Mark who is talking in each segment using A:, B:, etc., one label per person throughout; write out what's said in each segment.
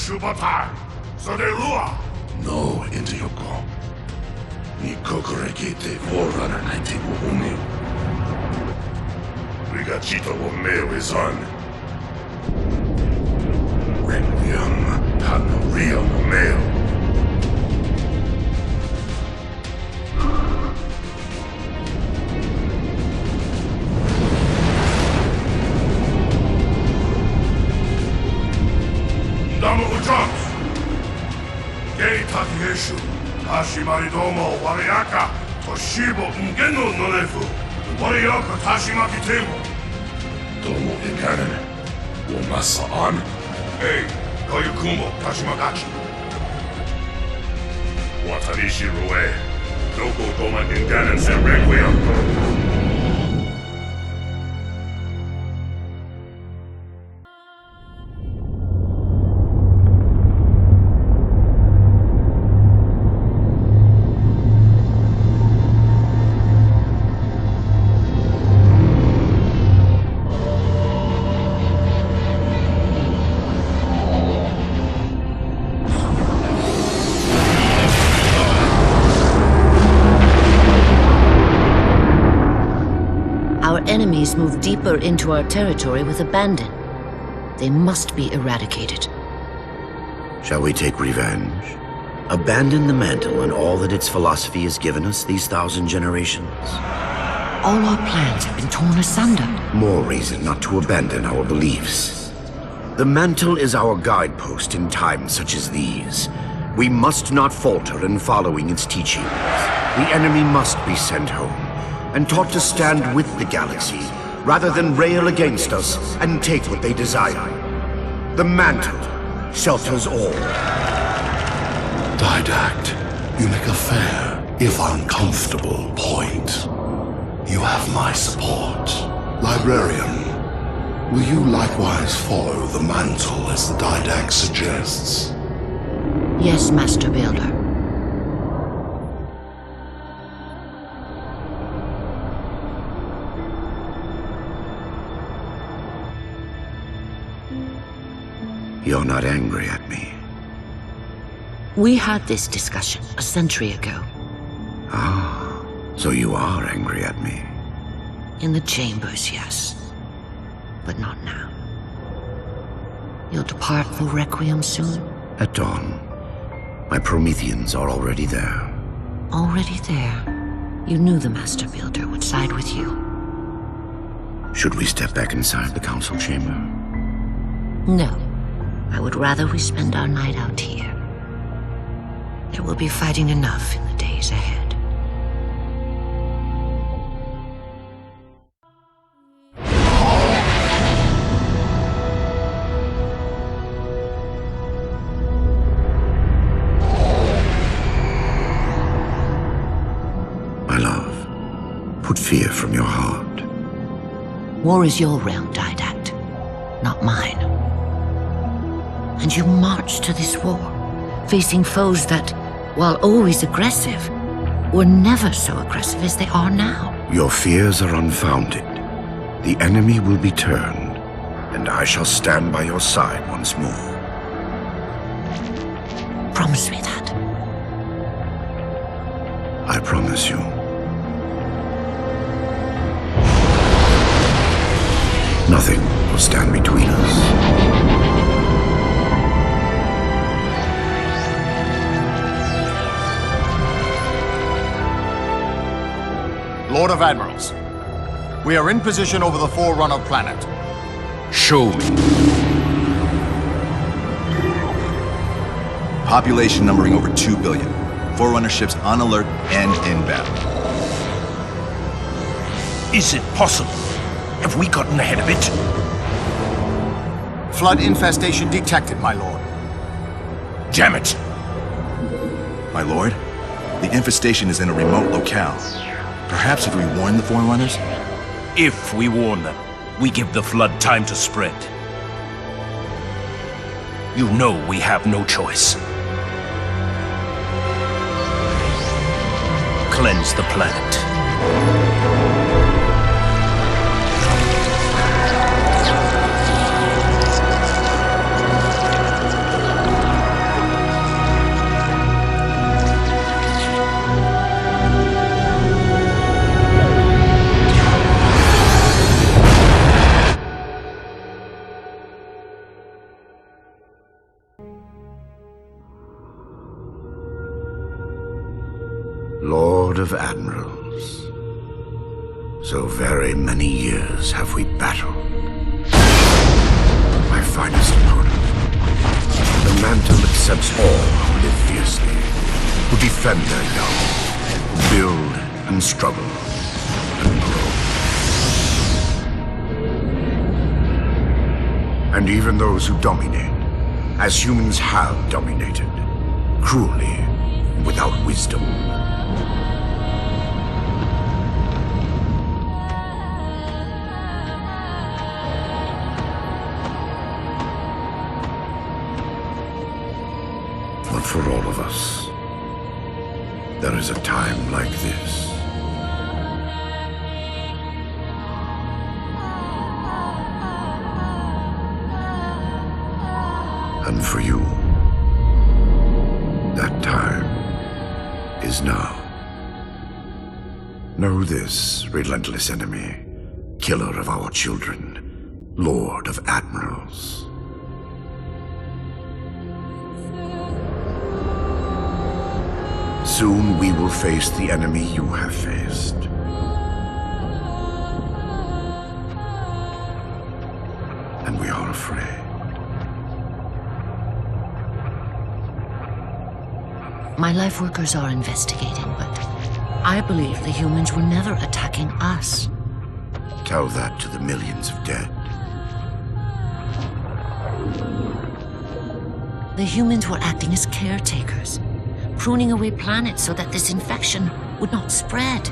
A: super time. So they lure. No, into Yoko. Ni kokorekite forerunner naiti wo umeu. Rigachito wo meo is on. Requiem Hanoria wo meo. Damo Ujams. Gei Takieshu. Hashimari domo wariaka. Toshibo ngeno nonefu. Wariaka tashimaki temo. Domo ikanen. Womasa on. Hey, Koyukumo tashimagachi. Watarishi rue. Doko goma inganen sen requiem.
B: Enemies move deeper into our territory with abandon. They must be eradicated.
C: Shall we take revenge? Abandon the mantle and all that its philosophy has given us these 1,000 generations?
B: All our plans have been torn asunder.
C: More reason not to abandon our beliefs. The mantle is our guidepost in times such as these. We must not falter in following its teachings. The enemy must be sent home and taught to stand with the galaxy, rather than rail against us and take what they desire. The mantle shelters all.
A: Didact, you make a fair, if uncomfortable, point. You have my support. Librarian, will you likewise follow the mantle as the Didact suggests?
B: Yes, Master Builder.
C: You're not angry at me.
B: We had this discussion a century ago.
C: Ah, so you are angry at me.
B: In the chambers, yes. But not now. You'll depart for Requiem soon?
C: At dawn. My Prometheans are already there.
B: Already there? You knew the Master Builder would side with you.
C: Should we step back inside the council chamber?
B: No. I would rather we spend our night out here. There will be fighting enough in the days ahead.
C: My love, put fear from your heart.
B: War is your realm, Didact, not mine. And you marched to this war, facing foes that, while always aggressive, were never so aggressive as they are now.
C: Your fears are unfounded. The enemy will be turned, and I shall stand by your side once more.
B: Promise me that.
C: I promise you. Nothing will stand between us.
D: Lord of Admirals, we are in position over the Forerunner planet.
E: Show me.
F: Population numbering over 2 billion. Forerunner ships on alert and inbound.
E: Is it possible? Have we gotten ahead of it?
D: Flood infestation detected, my lord.
E: Damn it!
F: My lord, the infestation is in a remote locale. Perhaps if we warn the Forerunners?
E: If we warn them, we give the flood time to spread. You know we have no choice. Cleanse the planet.
C: Lord of Admirals. So very many years have we battled. My finest opponent. The mantle accepts all who live fiercely, who defend their young, who build and struggle and grow. And even those who dominate, as humans have dominated, cruelly and without wisdom. But for all of us, there is a time like this. And for you, that time is now. Know this, relentless enemy, killer of our children, Lord of Admirals. Soon we will face the enemy you have faced. And we are afraid.
B: My life workers are investigating, but I believe the humans were never attacking us.
C: Tell that to the millions of dead.
B: The humans were acting as caretakers, pruning away planets so that this infection would not spread.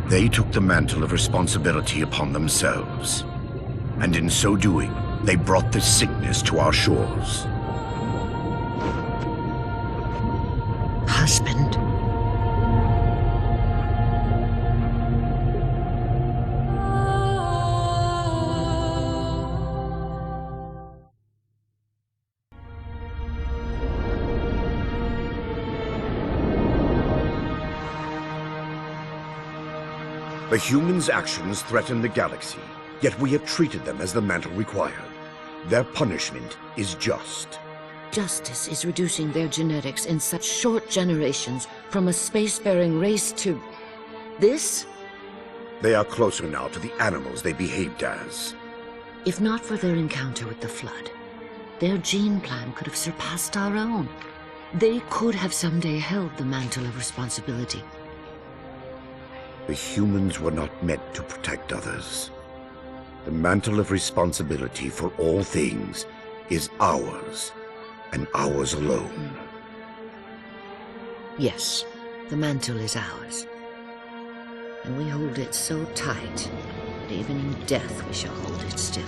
C: They took the mantle of responsibility upon themselves. And in so doing, they brought this sickness to our shores.
B: Husband.
C: The humans' actions threaten the galaxy, yet we have treated them as the mantle required. Their punishment is just.
B: Justice is reducing their genetics in such short generations from a spacefaring race to this?
C: They are closer now to the animals they behaved as.
B: If not for their encounter with the Flood, their gene plan could have surpassed our own. They could have someday held the mantle of responsibility.
C: The humans were not meant to protect others. The mantle of responsibility for all things is ours, and ours alone.
B: Yes, the mantle is ours. And we hold it so tight that even in death we shall hold it still.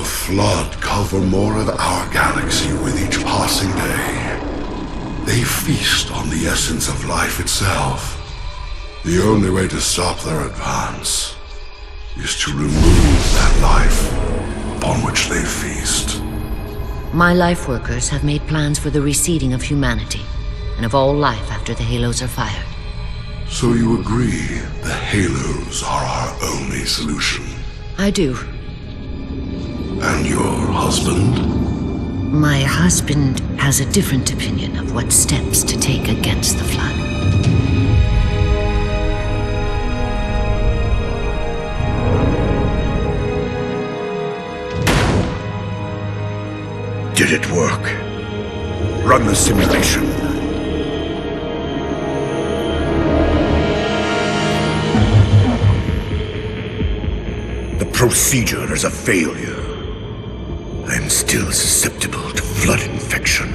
A: Flood cover more of our galaxy with each passing day. They feast on the essence of life itself. The only way to stop their advance is to remove that life upon which they feast.
B: My life workers have made plans for the reseeding of humanity, and of all life after the Halos are fired.
A: So you agree the Halos are our only solution?
B: I do.
A: And your husband?
B: My husband has a different opinion of what steps to take against the Flood.
C: Did it work? Run the simulation. The procedure is a failure. I am still susceptible to Flood infection.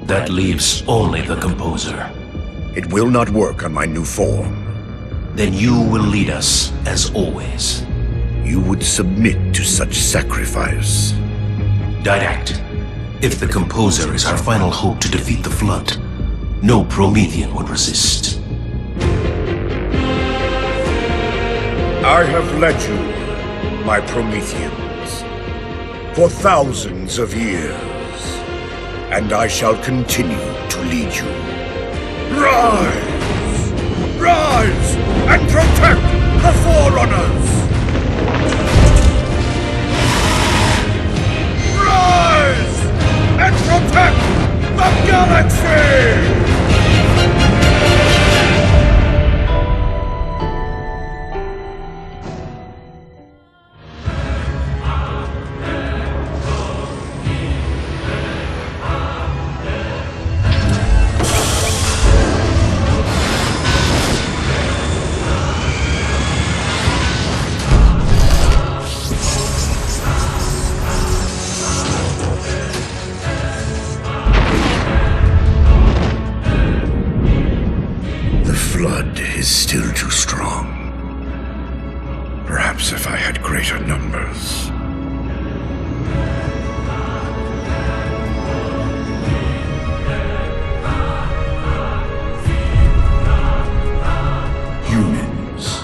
E: That leaves only the Composer.
C: It will not work on my new form.
E: Then you will lead us, as always.
C: You would submit to such sacrifice.
E: Didact,
G: If the composer is our final hope to defeat the Flood, no Promethean would resist.
C: I have led you, my Prometheans, for thousands of years, and I shall continue to lead you. Rise! Rise and protect the Forerunners! Rise and protect the galaxy! Flood is still too strong. Perhaps if I had greater numbers.
H: Humans,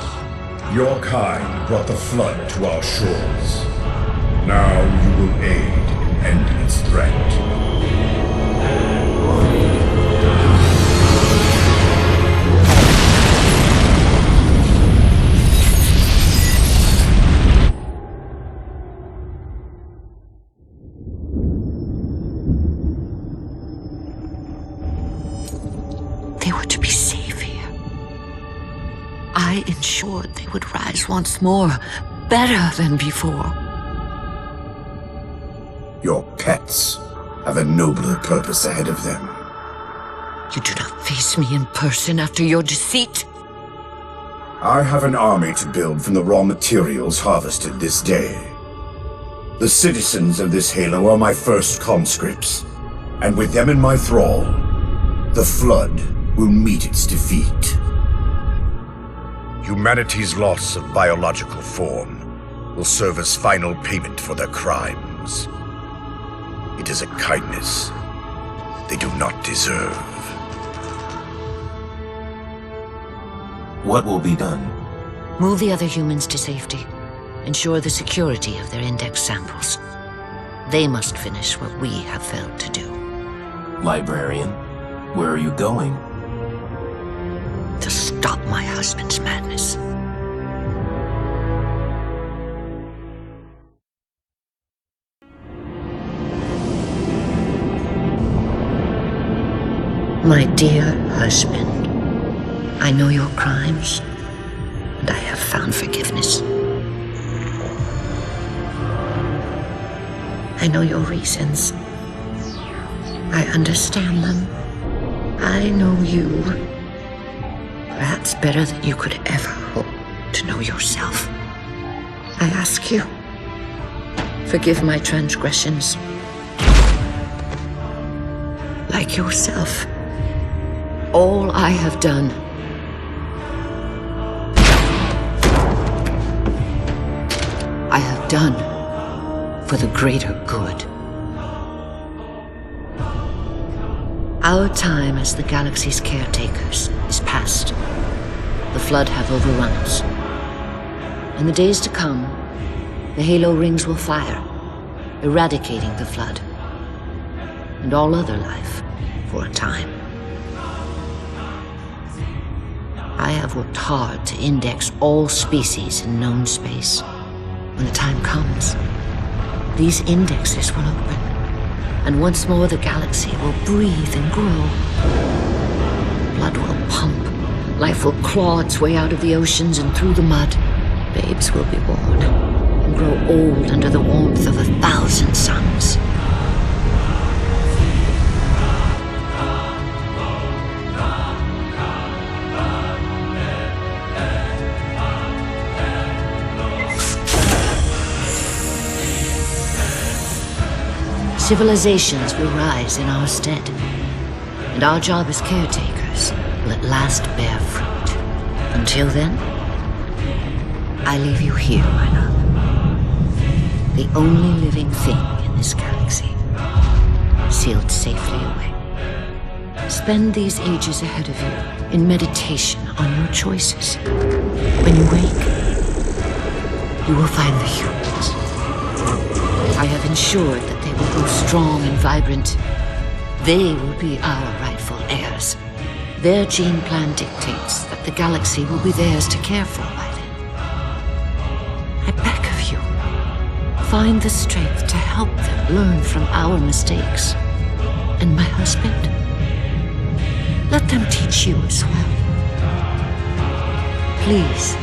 H: your kind brought the Flood to our shores. Now you will aid in ending its threat.
B: They were to be safe here. I ensured they would rise once more, better than before.
C: Your pets have a nobler purpose ahead of them.
B: You do not face me in person after your deceit.
C: I have an army to build from the raw materials harvested this day. The citizens of this Halo are my first conscripts, and with them in my thrall, the Flood will meet its defeat. Humanity's loss of biological form will serve as final payment for their crimes. It is a kindness they do not deserve.
G: What will be done?
B: Move the other humans to safety. Ensure the security of their index samples. They must finish what we have failed to do.
G: Librarian, where are you going?
B: To stop my husband's madness. My dear husband, I know your crimes, and I have found forgiveness. I know your reasons. I understand them. I know you. Perhaps better than you could ever hope to know yourself. I ask you, forgive my transgressions. Like yourself, all I have done I have done for the greater good. Our time as the galaxy's caretakers is past. The Flood have overrun us. In the days to come, the Halo rings will fire, eradicating the Flood and all other life for a time. I have worked hard to index all species in known space. When the time comes, these indexes will open, and once more the galaxy will breathe and grow. Blood will pump, life will claw its way out of the oceans and through the mud. Babes will be born and grow old under the warmth of 1,000 suns. Civilizations will rise in our stead, and our job as caretakers will at last bear fruit. Until then, I leave you here, my love. The only living thing in this galaxy. sealed safely away. Spend these ages ahead of you in meditation on your choices. When you wake, you will find the humans. I have ensured that they will grow strong and vibrant. They will be our rightful heirs. Their gene plan dictates that the galaxy will be theirs to care for by then. I beg of you, find the strength to help them learn from our mistakes. And my husband, let them teach you as well. Please,